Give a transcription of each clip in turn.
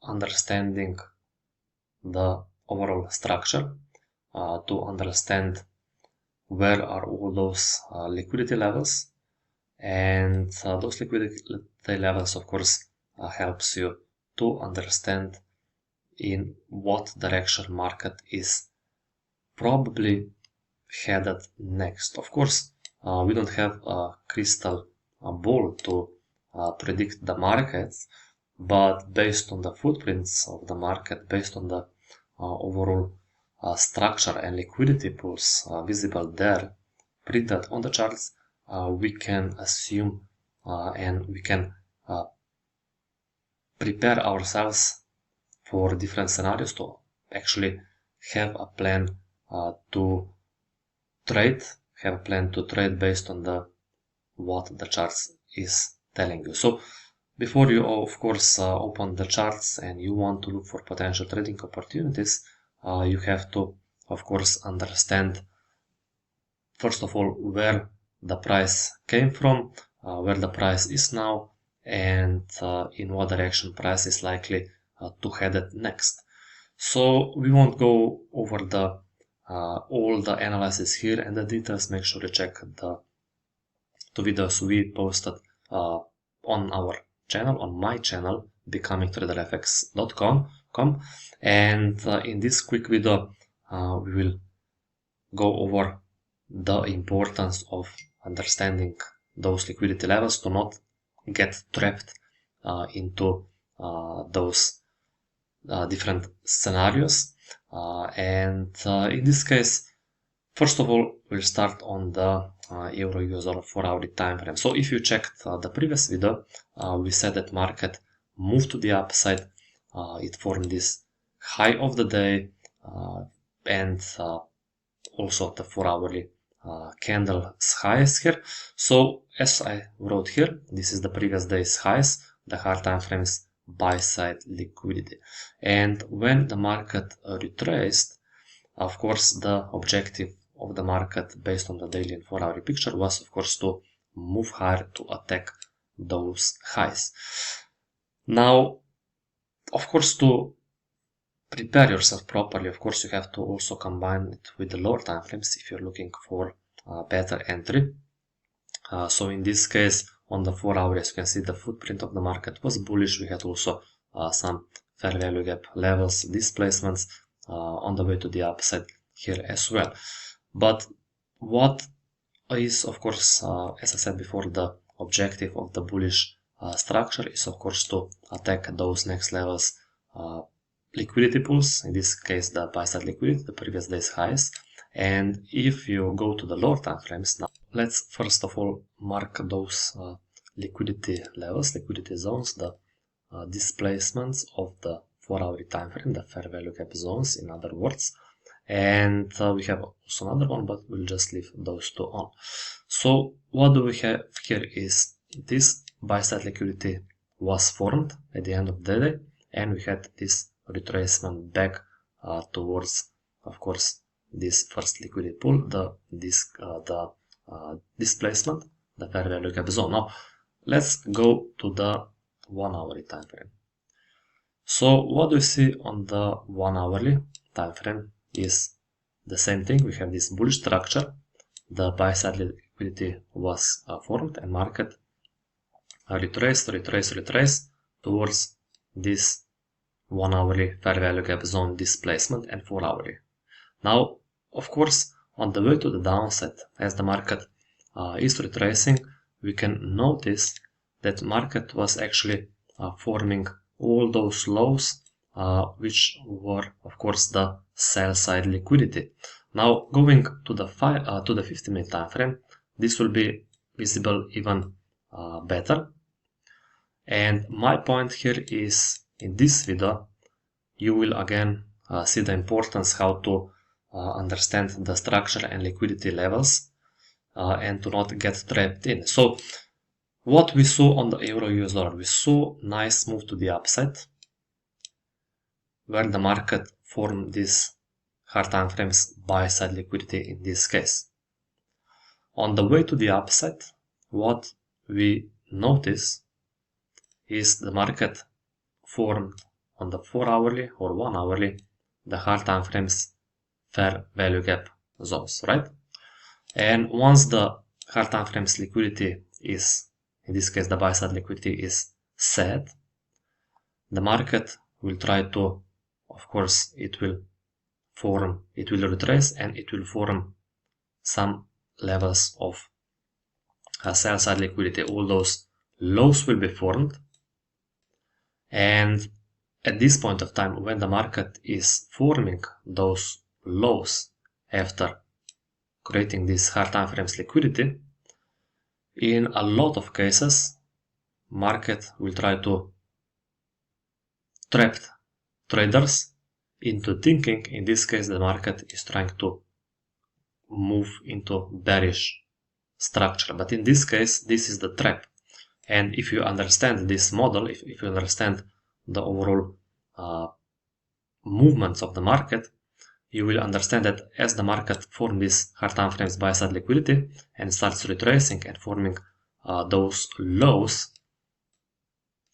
understanding the overall structure, to understand where are all those liquidity levels, and those liquidity levels, of course, helps you to understand in what direction market is probably headed next. Of course, we don't have a crystal ball to predict the markets, but based on the footprints of the market, based on the overall structure and liquidity pools visible there, printed on the charts, we can assume and we can prepare ourselves for different scenarios to actually have a plan to trade, based on what the charts is telling you. So before you, of course, open the charts and you want to look for potential trading opportunities, you have to, of course, understand, first of all, where the price came from, where the price is now, and in what direction price is likely to head it next. So we won't go over the all the analysis here and the details. Make sure to check the videos we posted on our channel, on my channel, becomingtraderfx.com. And in this quick video, we will go over the importance of understanding those liquidity levels to not get trapped into those different scenarios. And in this case, first of all, we'll start on the euro US dollar 4-hourly time frame. So if you checked the previous video, we said that market moved to the upside. It formed this high of the day and also the 4-hourly candle's highs here. So as I wrote here, this is the previous day's highs, the hard time frames buy side liquidity. And when the market retraced, of course, the objective of the market based on the daily and 4-hourly picture was, of course, to move higher to attack those highs. Now, of course, to prepare yourself properly, of course, you have to also combine it with the lower time frames if you're looking for better entry. So in this case, on the 4 hours, you can see the footprint of the market was bullish. We had also some fair value gap levels, displacements on the way to the upside here as well. But what is, of course, as I said before, the objective of the bullish structure is, of course, to attack those next levels liquidity pools, in this case the buy side liquidity, the previous day's highs. And if you go to the lower time frames now, let's first of all mark those liquidity levels, liquidity zones, the displacements of the 4-hourly time frame, the fair value gap zones, in other words. And we have also another one, but we'll just leave those two on. So what do we have here is this buy side liquidity was formed at the end of the day, and we had this retracement back towards, of course, this first liquidity pool, the displacement, the fair value gap zone. Now let's go to the 1-hourly time frame. So what do you see on the 1-hourly time frame is the same thing. We have this bullish structure, the buy side liquidity was formed, and market retrace towards this 1-hourly fair value gap zone displacement and 4-hourly. Now, of course, on the way to the downside, as the market is retracing, we can notice that market was actually forming all those lows, which were, of course, the sell side liquidity. Now, going to the 50-minute time frame, this will be visible even better. And my point here is, in this video, you will again see the importance how to understand the structure and liquidity levels and to not get trapped in. So what we saw on the euro US dollar, we saw nice move to the upside where the market formed this hard time frames buy side liquidity in this case. On the way to the upside, what we notice is the market formed on the 4 hourly or 1 hourly the hard time frames fair value gap zones, right? And once the hard time frames liquidity is, in this case the buy side liquidity is set, the market will try to, of course, it will retrace and it will form some levels of sell side liquidity. All those lows will be formed, and at this point of time, when the market is forming those lows after creating this hard time frames liquidity, in a lot of cases, market will try to trap traders into thinking, in this case, the market is trying to move into bearish structure. But in this case, this is the trap. And if you understand this model, if you understand the overall movements of the market, you will understand that as the market forms this hard time frames buy side liquidity and starts retracing and forming those lows,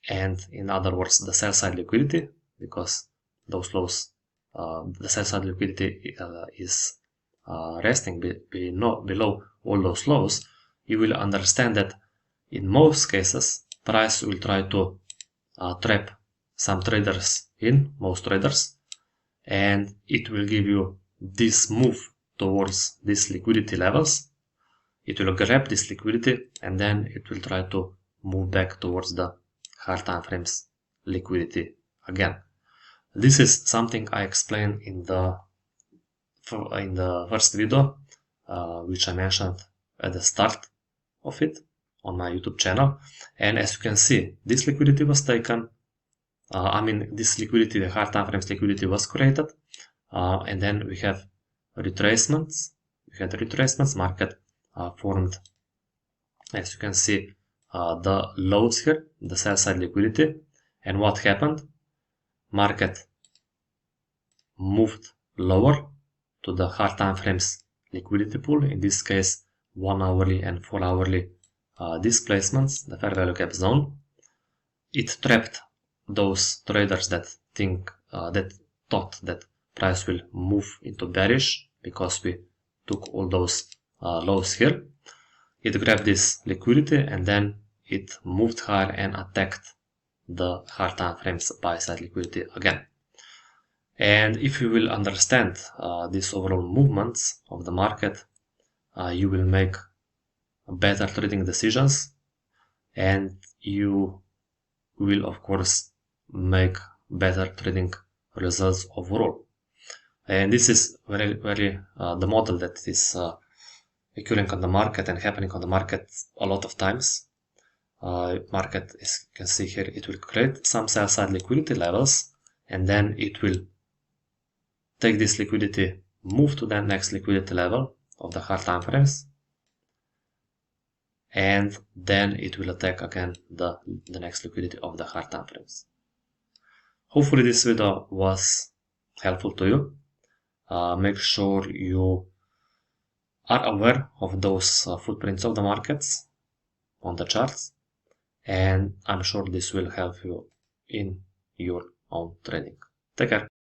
and in other words the sell side liquidity, because those lows, the sell side liquidity is resting below all those lows, you will understand that in most cases price will try to trap some traders in, most traders, and it will give you this move towards these liquidity levels. It will grab this liquidity and then it will try to move back towards the hard time frames liquidity again. This is something I explained in the first video, which I mentioned at the start of it on my YouTube channel. And as you can see, this liquidity was taken. This liquidity, the hard time frames liquidity was created, and then we have retracements. We had retracements. Market formed, as you can see, the lows here, the sell side liquidity. And what happened? Market moved lower to the hard time frames liquidity pool. In this case, 1 hourly and 4 hourly displacements, the fair value gap zone. It trapped those traders that thought that price will move into bearish because we took all those lows here. It grabbed this liquidity and then it moved higher and attacked the hard time frames buy side liquidity again. And if you will understand these overall movements of the market, you will make better trading decisions, and you will of course make better trading results overall. And this is very the model that is occurring on the market and happening on the market a lot of times. Market, as you can see here, it will create some sell side liquidity levels, and then it will take this liquidity, move to the next liquidity level of the hard time frames, and then it will attack again the next liquidity of the hard time frames. Hopefully this video was helpful to you. Make sure you are aware of those footprints of the markets on the charts, and I'm sure this will help you in your own trading. Take care.